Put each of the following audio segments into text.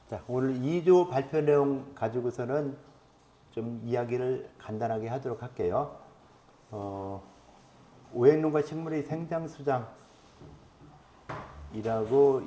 자, 오늘 2조 발표 내용 가지고서는 좀 이야기를 간단하게 하도록 할게요. 오행론과 식물의 생장수장이라고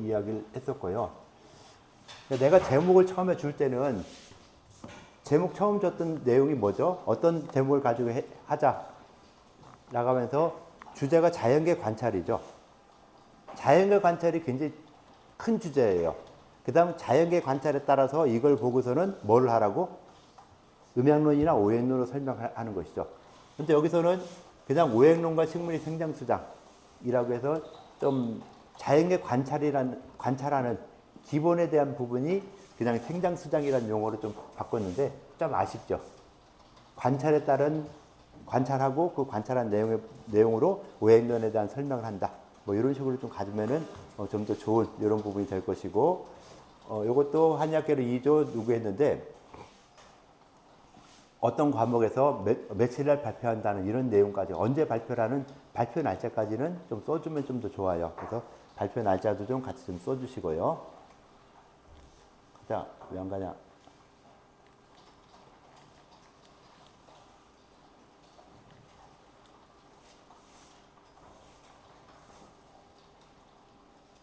이야기를 했었고요. 내가 제목을 처음에 줄 때는 제목 처음 줬던 내용이 뭐죠? 어떤 제목을 가지고 하자 나가면서 주제가 자연계 관찰이죠. 자연계 관찰이 굉장히 큰 주제예요. 그 다음 자연계 관찰에 따라서 이걸 보고서는 뭘 하라고? 음양론이나 오행론으로 설명하는 것이죠. 근데 여기서는 그냥 오행론과 식물의 생장수장이라고 해서 좀 자연계 관찰하는 기본에 대한 부분이 그냥 생장수장이라는 용어로 좀 바꿨는데 좀 아쉽죠. 관찰에 따른 관찰하고 그 관찰한 내용으로 오행론에 대한 설명을 한다. 뭐 이런 식으로 좀 가지면은 좀 더 좋은 이런 부분이 될 것이고, 이것도 한의학계로 2조 누구 했는데 어떤 과목에서 며칠날 발표한다는 이런 내용까지 언제 발표라는 발표 날짜까지는 좀 써주면 좀 더 좋아요. 그래서 발표 날짜도 좀 같이 좀 써주시고요. 자, 왜 안 가냐?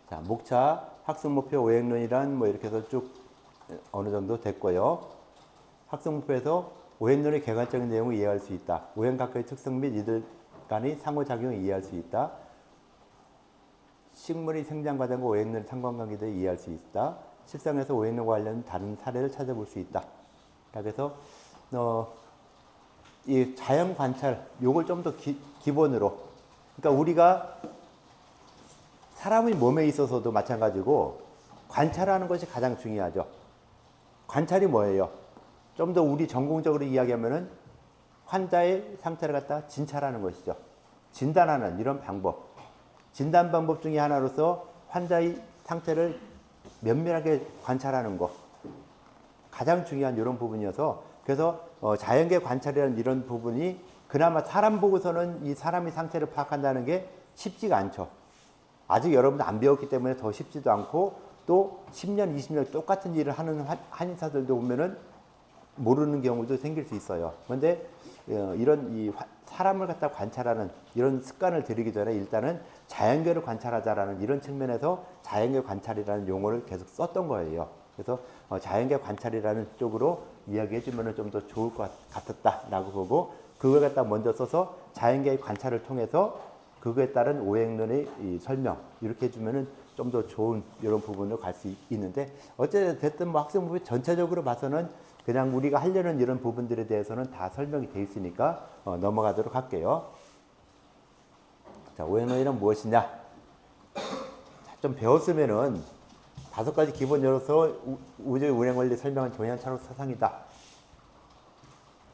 자, 목차, 학습 목표, 오행론이란 뭐 이렇게 해서 쭉 어느 정도 됐고요. 학습 목표에서 오행론의 객관적인 내용을 이해할 수 있다. 오행 각각의 특성 및 이들 간의 상호작용을 이해할 수 있다. 식물의 생장 과정과 오행론의 상관관계를 이해할 수 있다. 실상에서 오행론과 관련 다른 사례를 찾아볼 수 있다. 그래서 이 자연 관찰, 요걸 좀 더 기본으로, 그러니까 우리가 사람의 몸에 있어서도 마찬가지고 관찰하는 것이 가장 중요하죠. 관찰이 뭐예요? 좀 더 우리 전공적으로 이야기하면은 환자의 상태를 갖다 진찰하는 것이죠. 진단하는 이런 방법. 진단 방법 중에 하나로서 환자의 상태를 면밀하게 관찰하는 것. 가장 중요한 이런 부분이어서 그래서 자연계 관찰이라는 이런 부분이 그나마 사람 보고서는 이 사람의 상태를 파악한다는 게 쉽지가 않죠. 아직 여러분들 안 배웠기 때문에 더 쉽지도 않고 또 10년, 20년 똑같은 일을 하는 한의사들도 보면은 모르는 경우도 생길 수 있어요. 그런데 이런 사람을 갖다 관찰하는 이런 습관을 들이기 전에 일단은 자연계를 관찰하자라는 이런 측면에서 자연계 관찰이라는 용어를 계속 썼던 거예요. 그래서 자연계 관찰이라는 쪽으로 이야기해 주면 좀 더 좋을 것 같았다라고 보고 그걸 갖다 먼저 써서 자연계 관찰을 통해서 그거에 따른 오행론의 이 설명 이렇게 해주면은 좀 더 좋은 이런 부분으로 갈 수 있는데 어쨌든 뭐 학생 부분 전체적으로 봐서는 그냥 우리가 하려는 이런 부분들에 대해서는 다 설명이 되어 있으니까 넘어가도록 할게요. 자, 오행론이란 무엇이냐? 좀 배웠으면은 5가지 기본으로서 우주의 운행 원리 설명은 동양 철학 사상이다.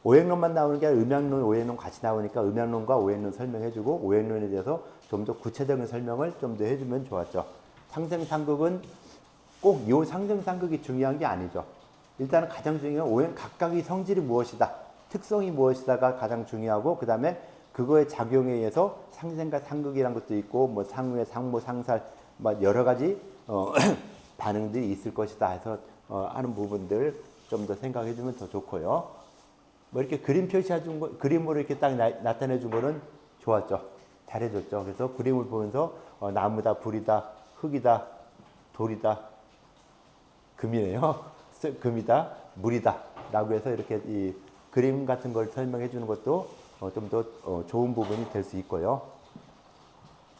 오행론만 나오는 게 아니라 음양론, 오행론 같이 나오니까 음양론과 오행론 설명해주고 오행론에 대해서 좀 더 구체적인 설명을 좀 더 해주면 좋았죠. 상생상극은 꼭 이 상생상극이 중요한 게 아니죠. 일단은 가장 중요한 오행 각각의 성질이 무엇이다, 특성이 무엇이다가 가장 중요하고 그 다음에 그거의 작용에 의해서 상생과 상극이란 것도 있고 뭐 상회, 상모, 상살 뭐 여러 가지 반응들이 있을 것이다 해서 하는 부분들 좀 더 생각해 주면 더 좋고요. 뭐 이렇게 그림 표시해 준 거, 그림으로 이렇게 딱 나타내 준 거는 좋았죠. 잘해줬죠. 그래서 그림을 보면서 나무다, 불이다, 흙이다, 돌이다, 금이네요. 금이다, 물이다 라고 해서 이렇게 이 그림 같은 걸 설명해 주는 것도 좀 더 좋은 부분이 될 수 있고요.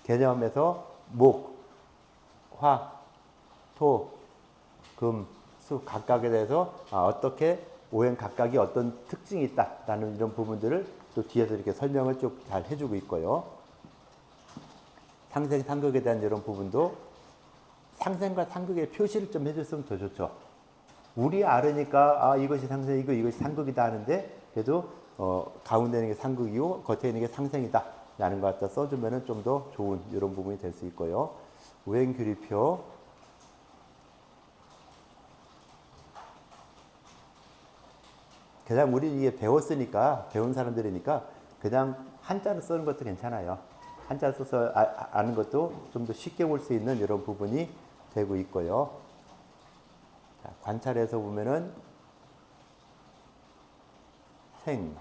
개념에서 목, 화, 토, 금, 수 각각에 대해서 어떻게 오행 각각이 어떤 특징이 있다라는 이런 부분들을 또 뒤에서 이렇게 설명을 쭉 잘 해주고 있고요. 상생, 상극에 대한 이런 부분도 상생과 상극의 표시를 좀 해줬으면 더 좋죠. 우리 알으니까 이것이 상생이고 이것이 상극이다 하는데 그래도 가운데 있는 게 상극이고 겉에 있는 게 상생이다 라는 것 갖다 써주면 좀 더 좋은 이런 부분이 될 수 있고요. 오행규리표 그냥 우리 이게 배웠으니까 배운 사람들이니까 그냥 한자로 쓰는 것도 괜찮아요. 한자로 써서 아는 것도 좀 더 쉽게 볼 수 있는 이런 부분이 되고 있고요. 자, 관찰해서 보면은 생,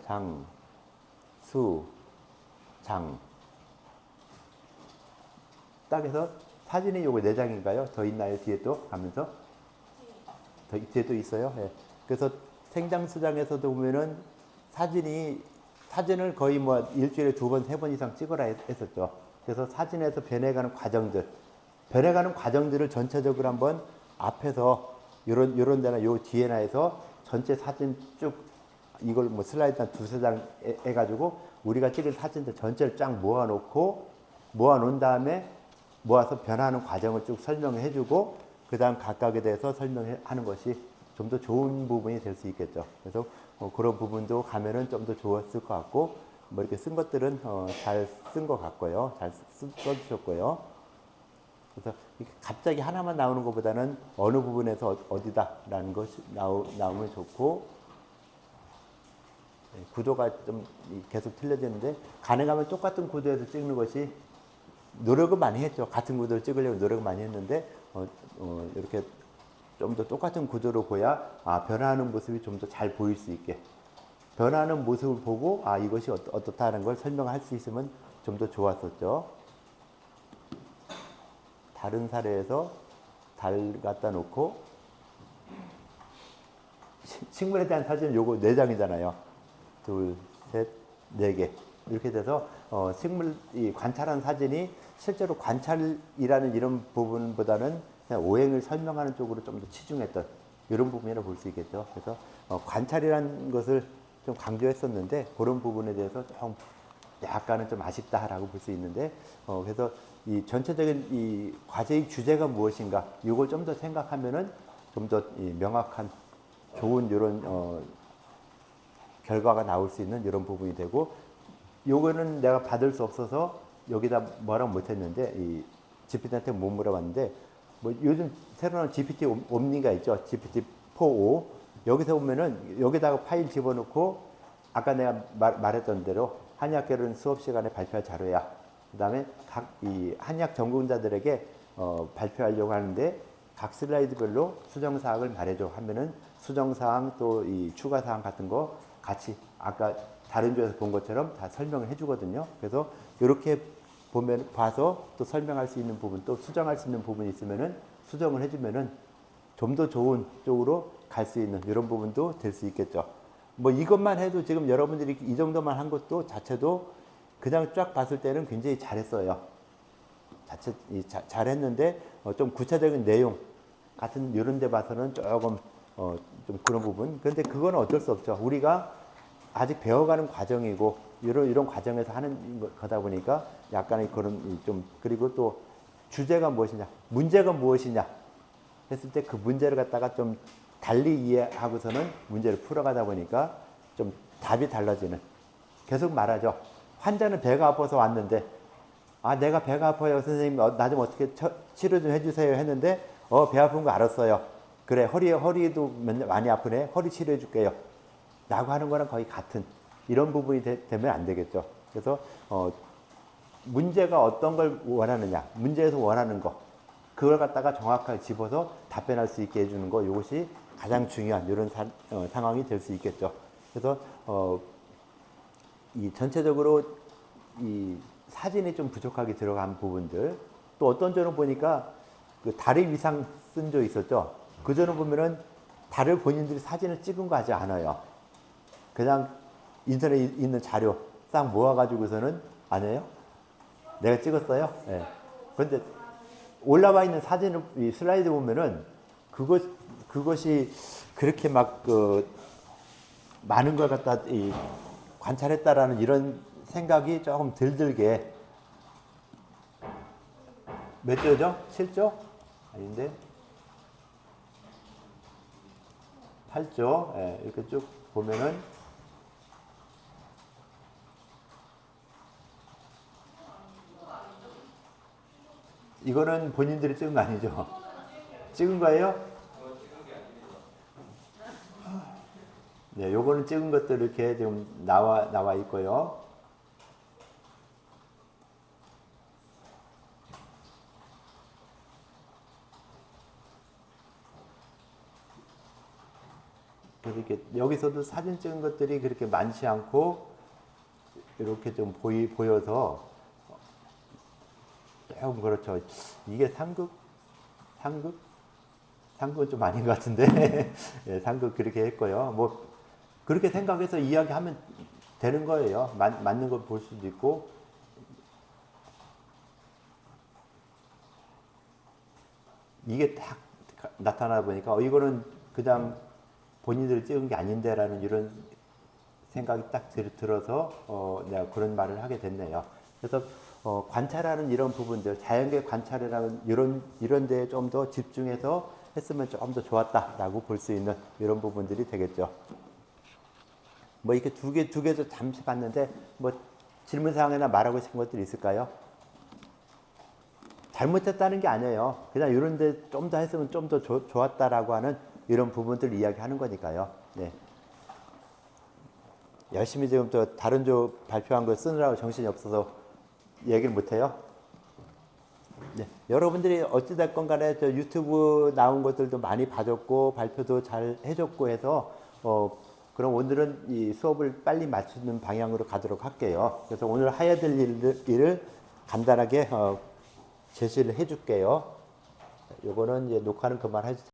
장, 수, 장. 딱 해서 사진이 요거 4장인가요? 더 있나요? 뒤에 또 가면서? 더 뒤에 또 있어요? 예. 그래서 생장수장에서도 보면은 사진을 거의 뭐 일주일에 2번, 3번 이상 찍어라 했었죠. 그래서 사진에서 변해가는 과정들을 전체적으로 한번 앞에서 요런 데나 요 뒤에나 해서 전체 사진 쭉 이걸 뭐 슬라이드 한 2-3장 해가지고 우리가 찍을 사진들 전체를 쫙 모아놓은 다음에 모아서 변화하는 과정을 쭉 설명해주고 그 다음 각각에 대해서 설명하는 것이 좀 더 좋은 부분이 될 수 있겠죠. 그래서 그런 부분도 가면은 좀 더 좋았을 것 같고 뭐 이렇게 쓴 것들은 잘 쓴 것 같고요. 잘 써주셨고요. 그래서 갑자기 하나만 나오는 것보다는 어느 부분에서 어디다라는 것이 나오면 좋고 구도가 좀 계속 틀려지는데 가능하면 똑같은 구도에서 찍는 것이 노력은 많이 했죠. 같은 구도를 찍으려고 노력을 많이 했는데 이렇게 좀 더 똑같은 구도로 보야 변화하는 모습이 좀 더 잘 보일 수 있게 변화하는 모습을 보고 이것이 어떻다는 걸 설명할 수 있으면 좀 더 좋았었죠. 다른 사례에서 달 갖다 놓고 식물에 대한 사진은 요거 4장이잖아요. 2, 3, 4개 이렇게 돼서 식물이 관찰한 사진이 실제로 관찰이라는 이런 부분보다는 그냥 오행을 설명하는 쪽으로 좀 더 치중했던 이런 부분이라고 볼 수 있겠죠. 그래서 관찰이라는 것을 좀 강조했었는데 그런 부분에 대해서 좀 약간은 좀 아쉽다라고 볼 수 있는데 그래서 이 전체적인 이 과제의 주제가 무엇인가 이걸 좀 더 생각하면은 좀 더 명확한 좋은 이런 결과가 나올 수 있는 이런 부분이 되고 요거는 내가 받을 수 없어서 여기다 뭐라고 못했는데 이 GPT한테 못 물어봤는데 뭐 요즘 새로 나온 GPT 옴니가 있죠. GPT-4o 여기서 보면은 여기다가 파일 집어넣고 아까 내가 말했던 대로 한의학개론 수업 시간에 발표할 자료야. 그다음에 각 이 한의학 전공자들에게 발표하려고 하는데 각 슬라이드별로 수정 사항을 말해줘 하면은 수정 사항 또 이 추가 사항 같은 거 같이 아까 다른 조에서 본 것처럼 다 설명을 해주거든요. 그래서 이렇게 봐서 또 설명할 수 있는 부분 또 수정할 수 있는 부분이 있으면은 수정을 해주면은 좀 더 좋은 쪽으로 갈 수 있는 이런 부분도 될 수 있겠죠. 뭐 이것만 해도 지금 여러분들이 이 정도만 한 것도 자체도 그냥 쫙 봤을 때는 굉장히 잘했어요. 잘했는데 좀 구체적인 내용 같은 이런 데 봐서는 조금 좀 그런 부분. 그런데 그건 어쩔 수 없죠. 우리가 아직 배워가는 과정이고 이런 과정에서 하는 거다 보니까 약간의 그런 좀 그리고 또 주제가 무엇이냐, 문제가 무엇이냐 했을 때 그 문제를 갖다가 좀 달리 이해하고서는 문제를 풀어가다 보니까 좀 답이 달라지는. 계속 말하죠. 환자는 배가 아파서 왔는데 내가 배가 아파요 선생님 나 좀 어떻게 치료 좀 해주세요 했는데 배 아픈 거 알았어요. 그래 허리도 많이 아프네 허리 치료해 줄게요. 라고 하는 거랑 거의 같은 이런 부분이 되면 안 되겠죠. 그래서 문제가 어떤 걸 원하느냐 문제에서 원하는 거 그걸 갖다가 정확하게 집어서 답변할 수 있게 해주는 거 이것이 가장 중요한 이런 상황이 될 수 있겠죠. 그래서 이 전체적으로 이 사진이 좀 부족하게 들어간 부분들 또 어떤 점은 보니까 그 달의 위상 쓴 조 있었죠. 그 점은 보면은 달을 본인들이 사진을 찍은 거 하지 않아요. 그냥 인터넷에 있는 자료 싹 모아가지고서는 안 해요? 내가 찍었어요? 네. 그런데 올라와 있는 사진을 이 슬라이드 보면은 그것이 그렇게 막 많은 걸 갖다 관찰했다라는 이런 생각이 조금 들게 몇 조죠? 7조? 아닌데 8조 예, 이렇게 쭉 보면은 이거는 본인들이 찍은 거 아니죠? 찍은 거예요? 네, 요거는 찍은 것들 이렇게 지금 나와 있고요. 그래서 이렇게 여기서도 사진 찍은 것들이 그렇게 많지 않고 이렇게 좀 보여서 조금 그렇죠. 이게 상극은 좀 아닌 것 같은데 예, 상극 그렇게 했고요. 뭐 그렇게 생각해서 이야기하면 되는 거예요. 맞는 걸 볼 수도 있고. 이게 딱 나타나 보니까 이거는 그냥 본인들이 찍은 게 아닌데라는 이런 생각이 딱 들어서 내가 그런 말을 하게 됐네요. 그래서 관찰하는 이런 부분들, 자연계 관찰이라는 이런 데에 좀 더 집중해서 했으면 좀 더 좋았다라고 볼 수 있는 이런 부분들이 되겠죠. 뭐 이렇게 두 개도 잠시 봤는데 뭐 질문 사항이나 말하고 싶은 것들이 있을까요? 잘못했다는 게 아니에요. 그냥 이런 데 좀 더 했으면 좀 더 좋았다라고 하는 이런 부분들을 이야기하는 거니까요. 네. 열심히 지금 또 다른 조 발표한 거 쓰느라고 정신이 없어서 얘기를 못해요. 네. 여러분들이 어찌됐건 간에 저 유튜브 나온 것들도 많이 봐줬고 발표도 잘 해줬고 해서 그럼 오늘은 이 수업을 빨리 마치는 방향으로 가도록 할게요. 그래서 오늘 해야 될 일을 간단하게 제시를 해줄게요. 요거는 이제 녹화는 그만해주세요.